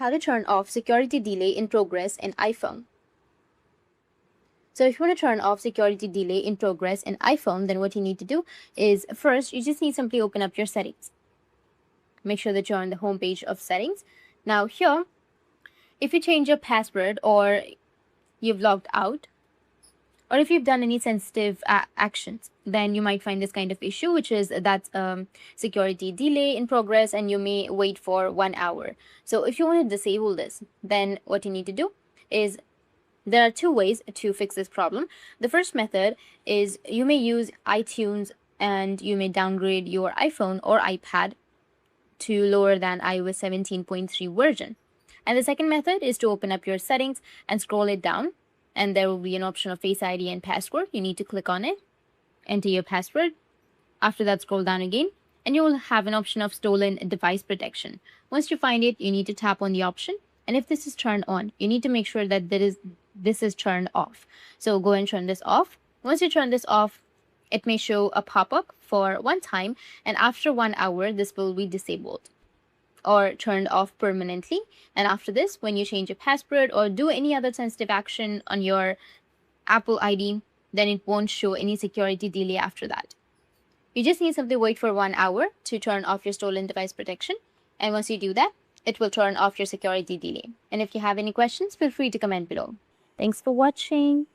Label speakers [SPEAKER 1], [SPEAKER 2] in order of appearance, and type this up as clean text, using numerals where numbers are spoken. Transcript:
[SPEAKER 1] How to turn off security delay in progress in iPhone. So if you want to turn off security delay in progress in iPhone, then what you need to do is first, you just need to simply open up your settings. Make sure that you're on the home page of settings. Now here, if you change your password or you've logged out, or if you've done any sensitive actions, then you might find this kind of issue, which is that security delay in progress and you may wait for 1 hour. So if you want to disable this, then what you need to do is there are two ways to fix this problem. The first method is you may use iTunes and you may downgrade your iPhone or iPad to lower than iOS 17.3 version. And the second method is to open up your settings and scroll it down, and there will be an option of Face ID and password. You need to click on it, enter your password. After that, scroll down again, and you will have an option of stolen device protection. Once you find it, you need to tap on the option, and if this is turned on, you need to make sure that this is turned off. So go and turn this off. Once you turn this off, it may show a pop-up for one time, and after 1 hour, this will be disabled or turned off permanently. And after this, when you change your password or do any other sensitive action on your Apple ID, then it won't show any security delay after that. You just need simply wait for 1 hour to turn off your stolen device protection. And once you do that, it will turn off your security delay. And if you have any questions, feel free to comment below. Thanks for watching.